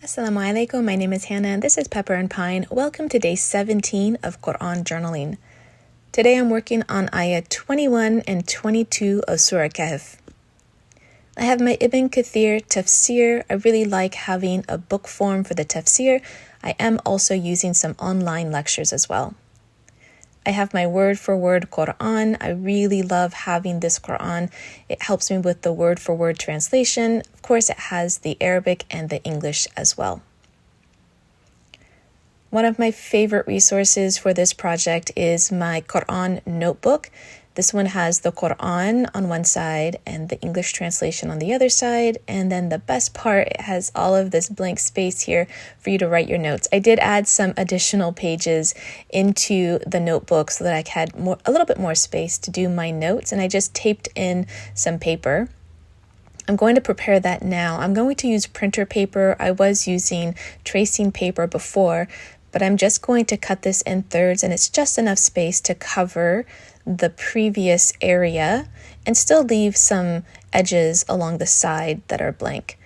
Assalamu alaikum, my name is Hannah and this is Pepper and Pine. Welcome to day 17 of Qur'an Journaling. Today I'm working on Ayat 21 and 22 of Surah Kahf. I have my Ibn Kathir Tafsir. I really like having a book form for the Tafsir. I am also using some online lectures as well. I have my word-for-word Qur'an. I really love having this Qur'an. It helps me with the word-for-word translation. Of course, it has the Arabic and the English as well. One of my favorite resources for this project is my Qur'an notebook. This one has the Qur'an on one side and the English translation on the other side. And then the best part, it has all of this blank space here for you to write your notes. I did add some additional pages into the notebook so that I had a little bit more space to do my notes. And I just taped in some paper. I'm going to prepare that now. I'm going to use printer paper. I was using tracing paper before, but I'm just going to cut this in thirds, and it's just enough space to cover the previous area and still leave some edges along the side that are blank.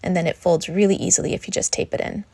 And then it folds really easily if you just tape it in.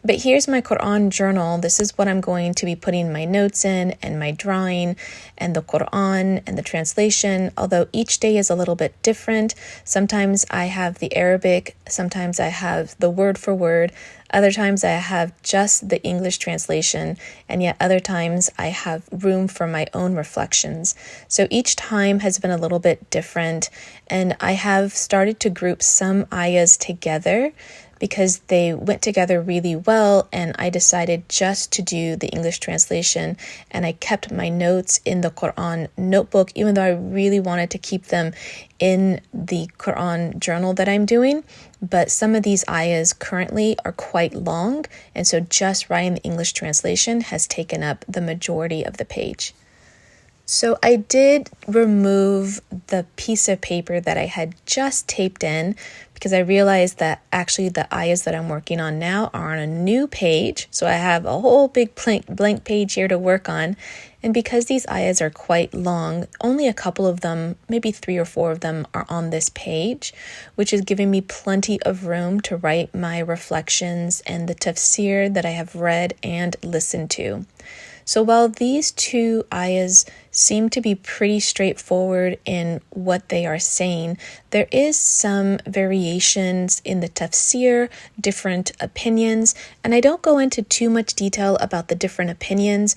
But here's my Qur'an journal. This is what I'm going to be putting my notes in and my drawing and the Qur'an and the translation, although each day is a little bit different. Sometimes I have the Arabic, sometimes I have the word for word, other times I have just the English translation, and yet other times I have room for my own reflections. So each time has been a little bit different, and I have started to group some ayahs together because they went together really well, and I decided just to do the English translation, and I kept my notes in the Qur'an notebook, even though I really wanted to keep them in the Qur'an journal that I'm doing. But some of these ayahs currently are quite long, and so just writing the English translation has taken up the majority of the page. So I did remove the piece of paper that I had just taped in because I realized that actually the ayahs that I'm working on now are on a new page. So I have a whole big blank page here to work on. And because these ayahs are quite long, only a couple of them, maybe 3 or 4 of them are on this page, which is giving me plenty of room to write my reflections and the tafsir that I have read and listened to. So while these two ayahs seem to be pretty straightforward in what they are saying, there is some variations in the tafsir, different opinions, and I don't go into too much detail about the different opinions,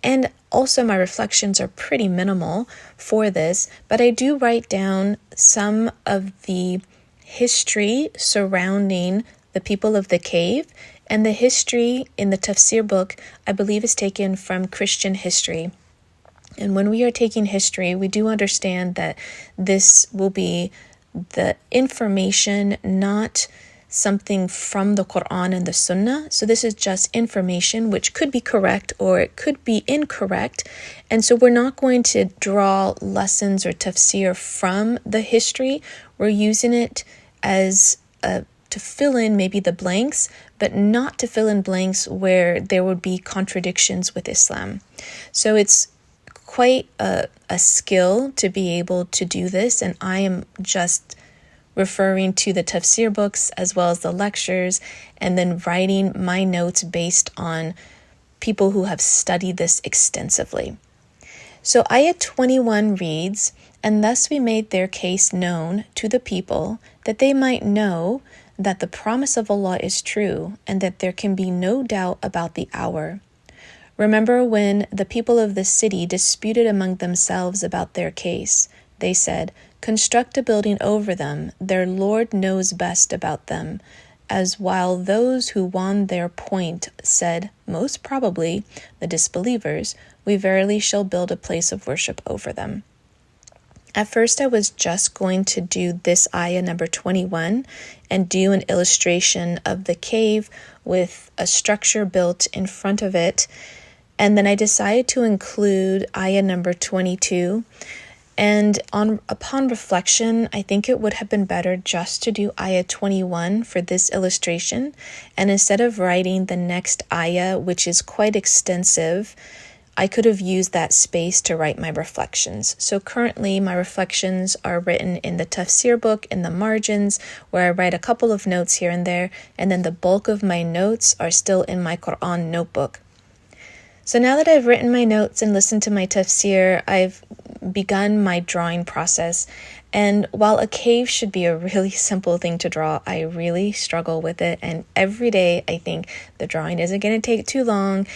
and also my reflections are pretty minimal for this, but I do write down some of the history surrounding the people of the cave. And the history in the Tafsir book, I believe, is taken from Christian history. And when we are taking history, we do understand that this will be the information, not something from the Qur'an and the Sunnah. So this is just information which could be correct or it could be incorrect. And so we're not going to draw lessons or tafsir from the history. We're using it as to fill in maybe the blanks, but not to fill in blanks where there would be contradictions with Islam. So it's quite a skill to be able to do this, and I am just referring to the tafsir books as well as the lectures, and then writing my notes based on people who have studied this extensively. So Ayat 21 reads, "And thus we made their case known to the people, that they might know that the promise of Allah is true, and that there can be no doubt about the hour. Remember when the people of the city disputed among themselves about their case. They said, 'Construct a building over them, their Lord knows best about them,' as while those who won their point said, 'Most probably, the disbelievers, we verily shall build a place of worship over them.'" At first, I was just going to do this ayah number 21 and do an illustration of the cave with a structure built in front of it. And then I decided to include ayah number 22. And upon reflection, I think it would have been better just to do ayah 21 for this illustration. And instead of writing the next ayah, which is quite extensive, I could have used that space to write my reflections. So currently my reflections are written in the Tafsir book in the margins, where I write a couple of notes here and there, and then the bulk of my notes are still in my Qur'an notebook. So now that I've written my notes and listened to my tafsir, I've begun my drawing process. And while a cave should be a really simple thing to draw, I really struggle with it. And every day I think the drawing isn't going to take too long.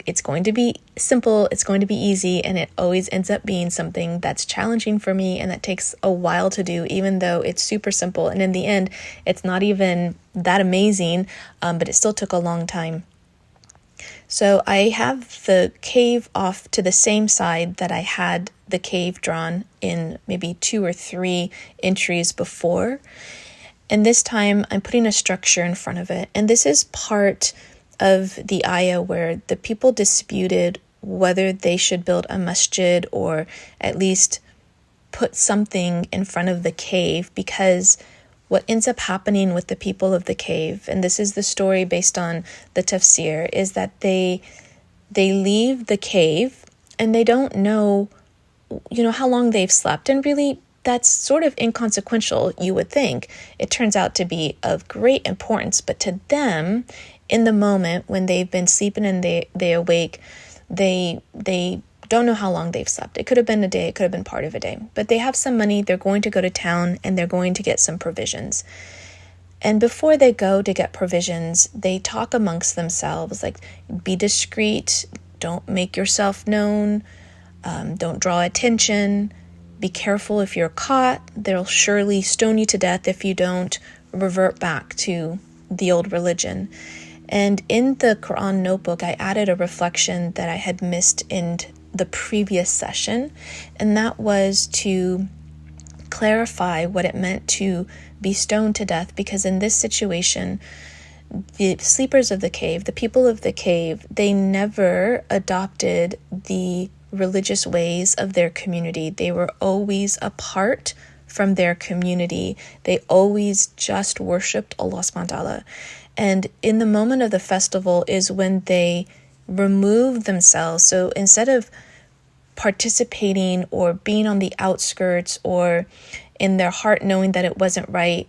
It's going to be simple. It's going to be easy. And it always ends up being something that's challenging for me and that takes a while to do, even though it's super simple. And in the end, it's not even that amazing, but it still took a long time. So I have the cave off to the same side that I had the cave drawn in maybe 2 or 3 entries before. And this time I'm putting a structure in front of it. And this is part of the ayah where the people disputed whether they should build a masjid or at least put something in front of the cave, because what ends up happening with the people of the cave, and this is the story based on the tafsir, is that they leave the cave and they don't know, how long they've slept. And really, that's sort of inconsequential, you would think. It turns out to be of great importance, but to them, in the moment when they've been sleeping and they awake, they don't know how long they've slept. It could have been a day, it could have been part of a day. But they have some money, they're going to go to town, and they're going to get some provisions. And before they go to get provisions, they talk amongst themselves, like, be discreet, don't make yourself known, don't draw attention, be careful if you're caught, they'll surely stone you to death if you don't revert back to the old religion. And in the Qur'an notebook, I added a reflection that I had missed in the previous session, and that was to clarify what it meant to be stoned to death, because in this situation, the sleepers of the cave, the people of the cave, they never adopted the religious ways of their community. They were always apart from their community. They always just worshipped Allah subhanahu wa ta'ala. And in the moment of the festival is when they remove themselves. So instead of participating or being on the outskirts or in their heart knowing that it wasn't right,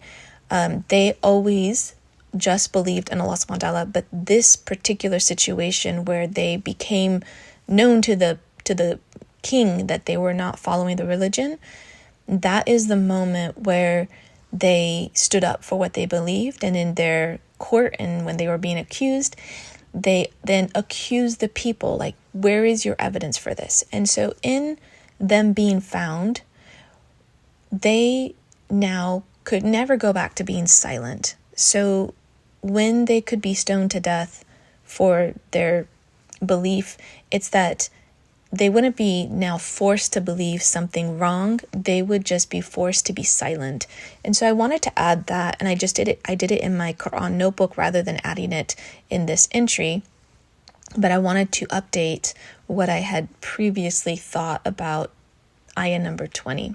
they always just believed in Allah subhanahu wa ta'ala. But this particular situation where they became known to the king that they were not following the religion, that is the moment where they stood up for what they believed. And in their court, and when they were being accused, they then accused the people, like, where is your evidence for this? And so in them being found, they now could never go back to being silent. So when they could be stoned to death for their belief, it's that they wouldn't be now forced to believe something wrong. They would just be forced to be silent. And so I wanted to add that, and I just did it. I did it in my Qur'an notebook rather than adding it in this entry. But I wanted to update what I had previously thought about ayah number 20.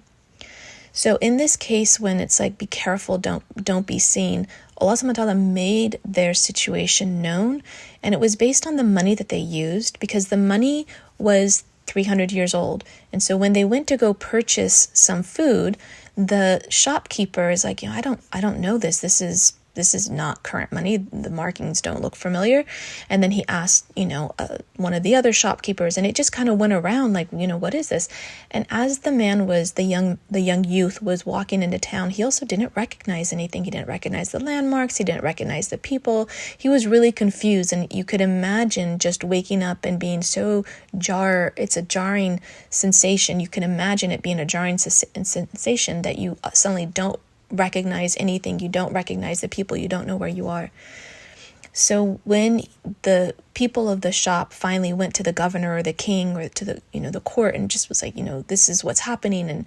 So in this case, when it's like, be careful, don't be seen, Allah subhanahu wa ta'ala made their situation known, and it was based on the money that they used, because the money was 300 years old. And so when they went to go purchase some food, the shopkeeper is like, I don't know this. This is not current money. The markings don't look familiar. And then he asked, one of the other shopkeepers, and it just kind of went around like, what is this? And as the man the young youth was walking into town, he also didn't recognize anything. He didn't recognize the landmarks. He didn't recognize the people. He was really confused. And you could imagine just waking up and being so it's a jarring sensation. You can imagine it being a jarring sensation that you suddenly don't recognize anything, you don't recognize the people, you don't know where you are. So when the people of the shop finally went to the governor or the king or to the court and just was like, this is what's happening,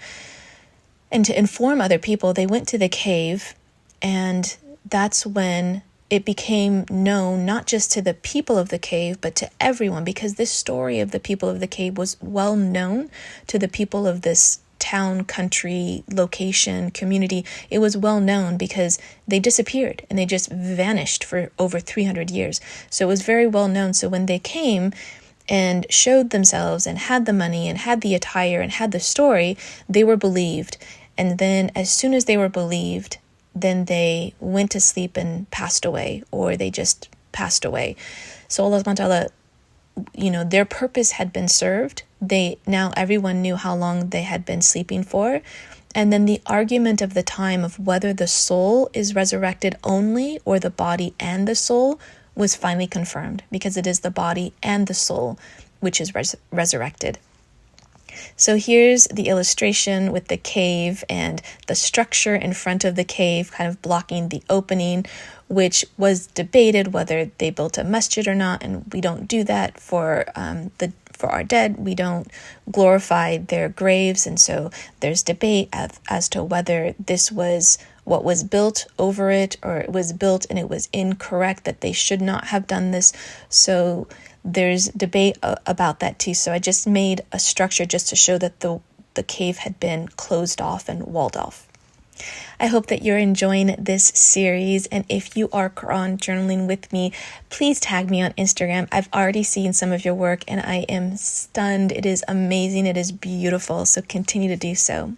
and to inform other people, they went to the cave, and that's when it became known not just to the people of the cave but to everyone, because this story of the people of the cave was well known to the people of this town, country, location, community. It was well known because they disappeared and they just vanished for over 300 years. So it was very well known. So when they came, and showed themselves and had the money and had the attire and had the story, they were believed. And then as soon as they were believed, then they went to sleep and passed away, or they just passed away. So Allah subhanahu wa ta'ala, their purpose had been served. Now everyone knew how long they had been sleeping for. And then the argument of the time of whether the soul is resurrected only or the body and the soul was finally confirmed, because it is the body and the soul which is resurrected. So here's the illustration with the cave and the structure in front of the cave kind of blocking the opening, which was debated whether they built a masjid or not, and we don't do that for our dead. We don't glorify their graves, and so there's debate as to whether this was what was built over it, or it was built and it was incorrect, that they should not have done this. So there's debate about that too. So I just made a structure just to show that the cave had been closed off and walled off. I hope that you're enjoying this series, and if you are Qur'an journaling with me, please tag me on Instagram. I've already seen some of your work and I am stunned. It is amazing. It is beautiful. So continue to do so.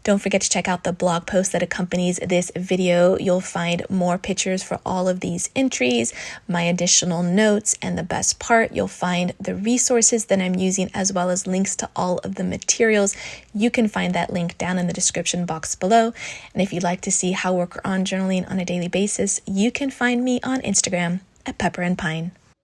Don't forget to check out the blog post that accompanies this video. You'll find more pictures for all of these entries, my additional notes, and the best part, you'll find the resources that I'm using as well as links to all of the materials. You can find that link down in the description box below. And if you'd like to see how we're Qur'an journaling on a daily basis, you can find me on Instagram at Pepper and Pine.